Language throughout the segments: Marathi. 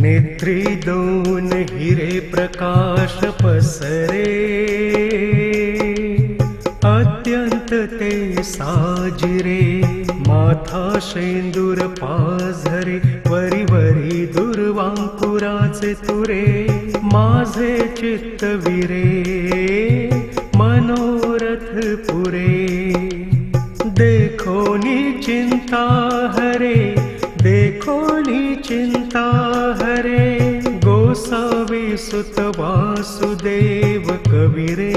नेत्री दोन हिरे प्रकाश पसरे, अत्यंत ते साजिरे. माथा शेंदूर पाझरे, वरी वरी दुर्वांकुराचे तुरे. माझे चित्त विरे, मनोरथ पुरे. देखोनी चिंता हरे, देखोनी चिंता हरे. गोसावी सुत वासुदेव कविरे,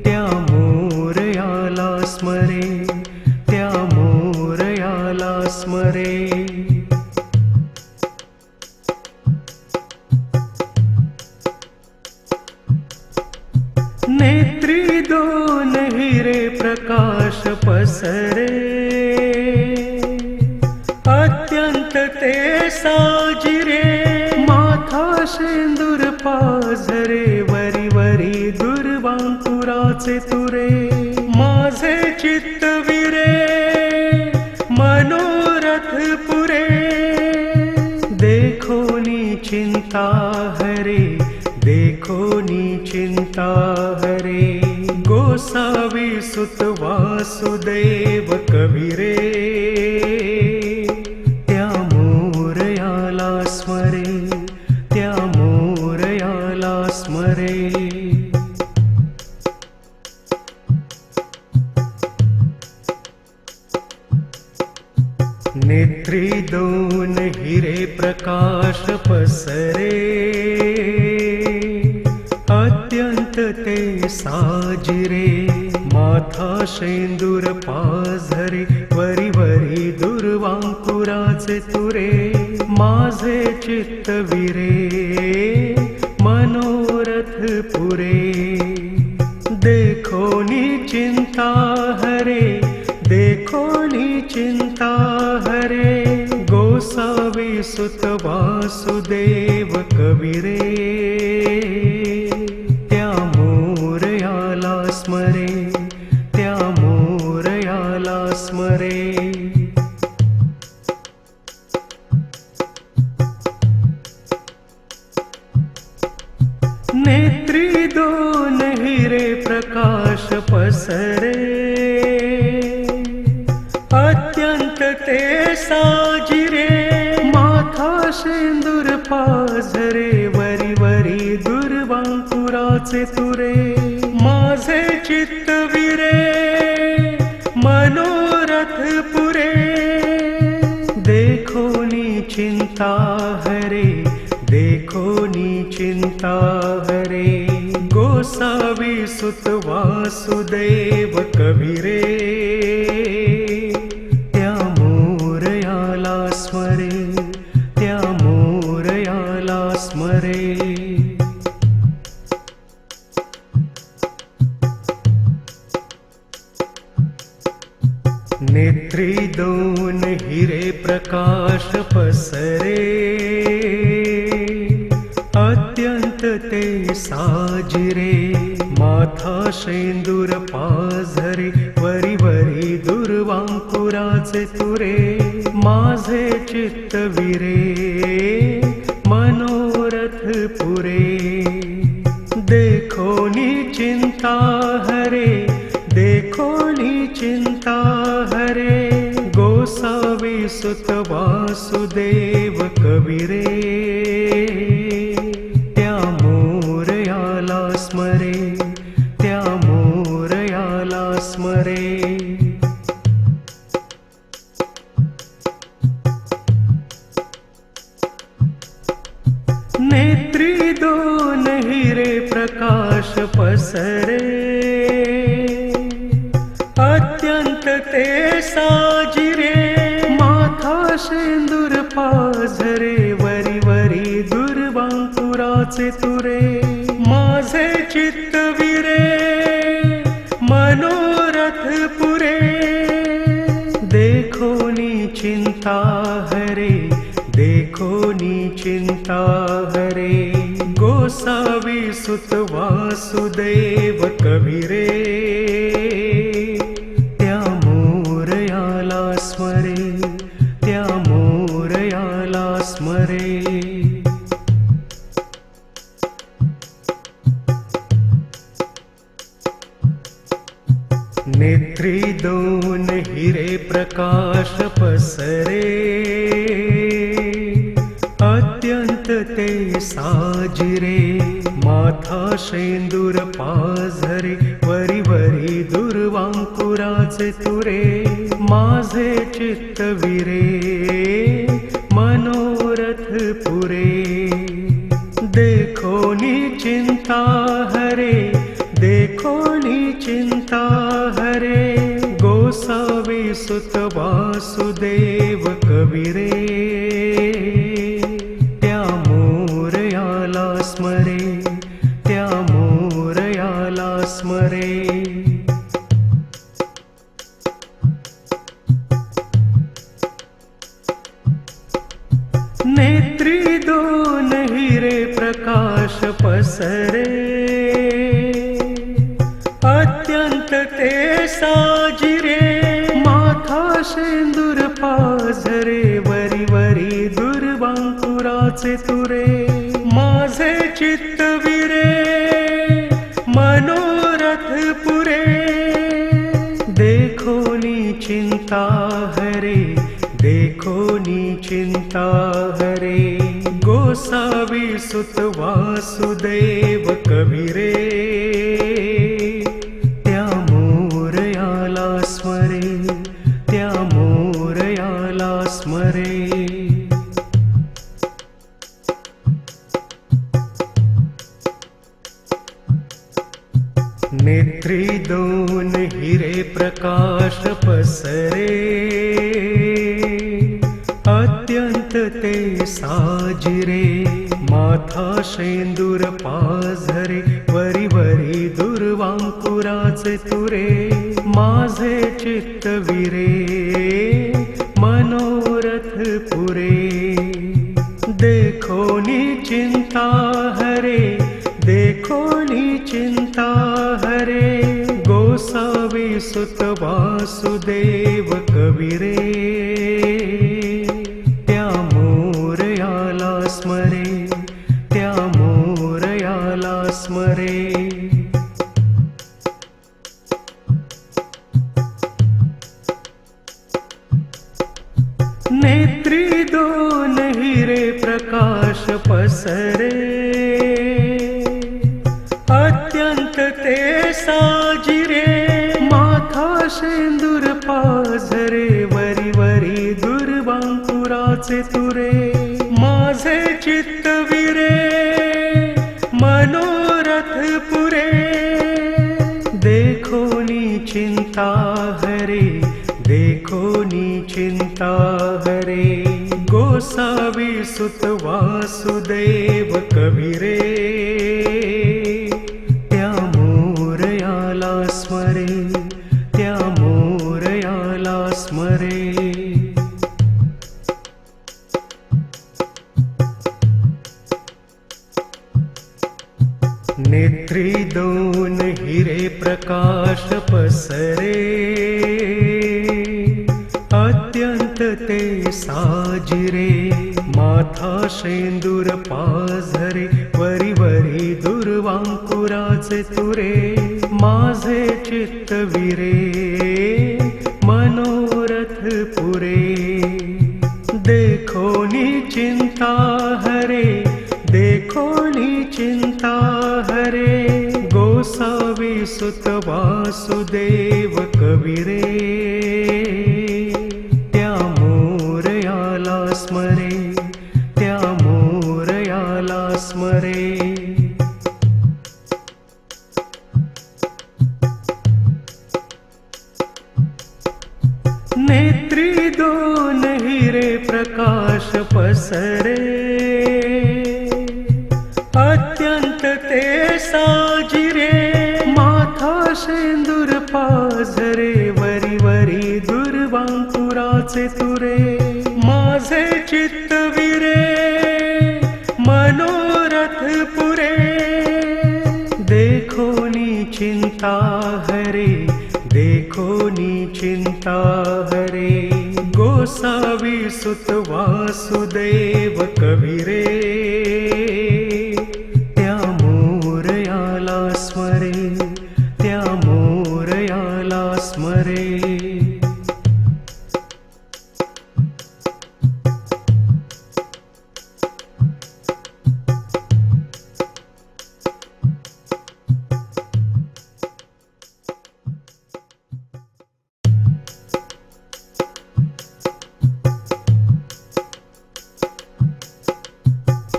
त्या मोरयाला स्मरे, त्या मोरयाला स्मरे. नेत्री दोन हिरे प्रकाश पसरे, अत्यंत ते साजिरे. माथा शेंदूर पाझरे, वरी वरी दुर्वांकुराचे तुरे. माझे चित्त विरे, मनोरथ पुरे. देखोनी चिंता हरे, देखोनी चिंता हरे. गोसावी सुत वासुदेव कविरे, त्या मोरयाला स्मरे, त्या मोरयाला स्मरे. नेत्री दोन हिरे प्रकाश पसरे, अत्यंत ते साजिरे. माथा शेंदूर पाझरे, वरी वरी दुर्वांकुराचे तुरे. माझे चित्त विरे, मनोरथ पुरे. देखोनी चिंता हरे, देखोनी चिंता हरे. गोसावी सुत वासुदेव कविरे, त्या मोरयाला स्मरे, त्या मोरयाला स्मरे. नेत्री दोन हिरे प्रकाश पसरे, अत्यंत ते साजिरे. माथा शेंदूर पाझरे, वरी वरी दुर्वांकुराचे तुरे. माझे चित्त विरे, मनोरथ पुरे. देखोनी चिंता हरे, देखोनी चिंता हरे. गोसावी सुत वासुदेव कविरे, त्या मोरयाला स्मरे, त्या मोरयाला स्मरे. नेत्री दोन हिरे प्रकाश पसरे, अत्यंत ते साजिरे. माथा शेंदूर पाझरे, वरी वरी दुर्वांकुराचे तुरे. माझे चित्त विरे, मनोरथ पुरे. देखोनी चिंता हरे, देखोनी चिंता हरे. गोसावी सुत वासुदेव कविरे, त्या मोरयाला स्मरे, त्या मोरयाला स्मरे. नेत्री दोन हिरे प्रकाश पसरे, अत्यंत ते साजिरे. माथा शेंदूर पाझरे, वरी वरी दुर्वांकुराचे तुरे. माझे चित्त विरे, मनोरथ पुरे. देखोनी चिंता हरे, देखोनी चिंता हरे. गोसावी सुत वासुदेव कविरे, त्या मोरयाला स्मरे, त्या मोरयाला स्मरे. नेत्री दोन हिरे प्रकाश पसरे, अत्यंत ते साजिरे. माथा शेंदूर पाझरे, वरी वरी दुर्वांकुराचे तुरे. माझे चित्तविरे, मनोरथ पुरे. देखो नी चिंता हरे, देखो नी चिंता हरे. गोसावी सुत वासुदेव कविरे, त्या मोरयाला स्मरे, त्या मोरयाला स्मरे. नेत्री दोन हिरे प्रकाश पसरे, अत्यंत ते साजिरे. माथा शेंदूर पाझरे, वरी वरी दुर्वांकुराचे तुरे. माझे चित्तविरे, मनोरथ पुरे. देखो नी चिंता हरे, देखो नी चिंता हरे. गोसावी सुत वासुदेव कविरे, त्या मोरयाला स्मरे, त्या मोरयाला स्मरे. नेत्री दोन हिरे प्रकाश पसरे, अत्यंत ते साजिरे. माथा शेंदूर पाझरे, वरी वरी दुर्वांकुराचे तुरे. माझे चित्तविरे, मनोरथ पुरे. देखो नी चिंता हरे, देखो नी चिंता हरे. गोसावी सुत वासुदेव कविरे, त्या मोरयाला स्मरे, त्या मोरयाला स्मरे. नेत्री दोन हिरे प्रकाश पसरे, अत्यंत ते साजिरे. माथा शेंदूर पाझरे, वरी वरी दुर्वांकुराचे तुरे. माझे चित्तविरे, मनोरथ पुरे. देखो नी चिंता हरे, देखो नी चिंता हरे. गोसावी सुत वासुदेव कविरे, त्या मोरयाला स्मरे, त्या मोरयाला स्मरे. नेत्री दोन हिरे प्रकाश पसरे, अत्यंत ते साजिरे. माथा शेंदूर पाझरे, वरी वरी दुर्वांकुराचे तुरे. माझे चित्तविरे, मनोरथ पुरे. देखो नी चिंता हरे, देखो नी चिंता हरे. गोसावी सुत वासुदेव कविरे, त्या मोरयाला स्मरे, त्या मोरयाला स्मरे. नेत्री दोन हिरे प्रकाश पसरे, अत्यंत ते साजिरे. माथा शेंदूर पाझरे, वरी वरी दुर्वांकुराचे तुरे. माझे चित्तविरे, मनोरथ पुरे. देखो नी चिंता हरे, देखो नी चिंता हरे. गोसावी सुत वासुदेव कविरे, त्या मोरयाला स्मरे, त्या मोरयाला स्मरे. स्मरे।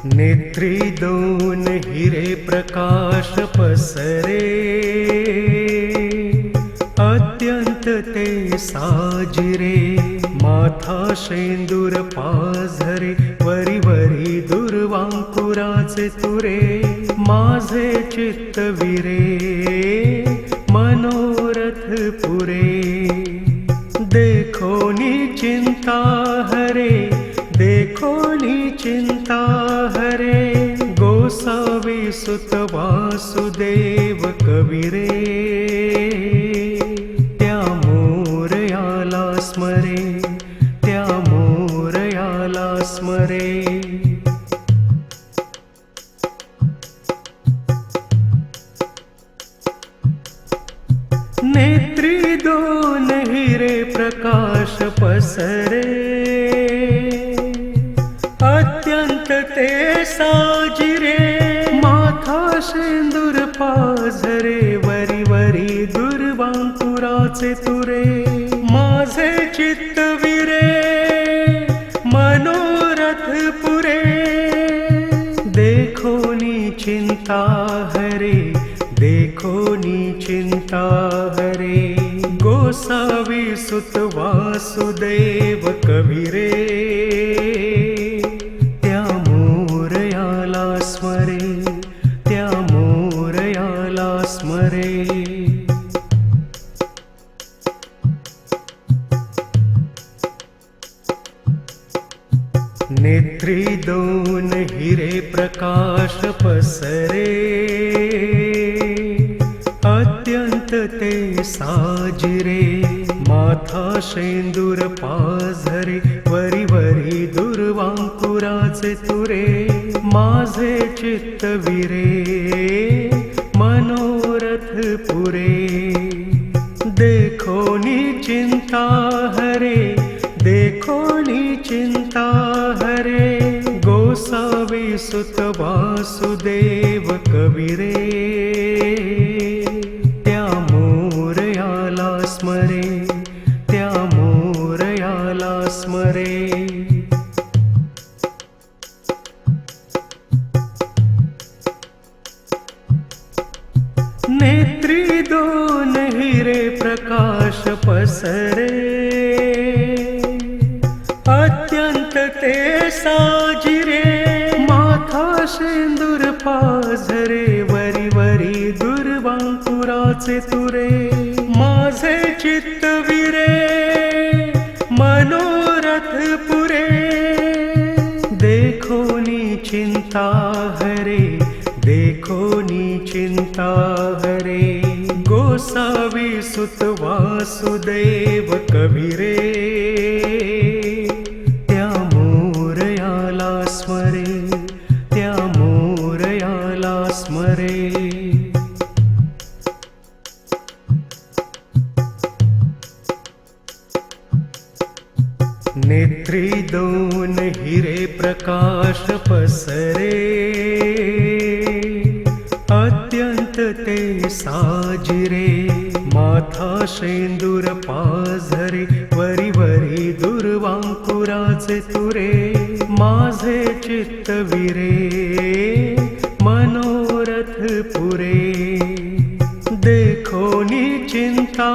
नेत्री दोन हिरे प्रकाश पसरे, अत्यंत ते साजिरे। माथा शेंदूर पाझरे, वरी वरी दुर्वांकुराचे तुरे। माझे चित्तविरे, मनोरथ पुरे। देखो नी चिंता हरे, देखो नी चिंता हरे। गोसावी सुत वासुदेव कविरे, त्या मोरयाला स्मरे, त्या मोरयाला स्मरे। नेत्री दोन हिरे प्रकाश पसरे, अत्यंत ते साजिरे। माथा शेंदूर पाझरे, वरी वरी दुर्वांकुराचे तुरे। माझे चित्तविरे, मनोरथ पुरे। देखो नी चिंता हरे, देखो नी चिंता हरे। गोसावी सुत वासुदेव कविरे, त्या मोरयाला स्मरे, त्या मोरयाला स्मरे। नेत्री दोन हिरे प्रकाश पसरे, अत्यंत ते साजिरे। माथा शेंदूर पाझरे, वरी वरी दुर्वांकुराचे तुरे। माझे चित्तविरे, मनोरथ पुरे। देखो नी चिंता हरे, देखो नी चिंता हरे। गोसावी सुत वासुदेव कविरे, त्या मोरयाला स्मरे, त्या मोरयाला स्मरे। नेत्री दोन हिरे प्रकाश पसरे, अत्यंत ते साजिरे। माथा शेंदूर पाझरे, वरी वरी दुर्वांकुराचे तुरे। माझे चित्तविरे, मनोरथ पुरे। देखो नी चिंता हरे, देखो नी चिंता हरे। गोसावी सुत वासुदेव कविरे, त्या मोरयाला स्मरे, त्या मोरयाला स्मरे। नेत्री दोन हिरे प्रकाश पसरे, अत्यंत ते साजिरे। माथा शेंदूर पाझरे, वरी वरी दुर्वांकुराचे तुरे। माझे चित्तविरे, मनोरथ पुरे। देखो नी चिंता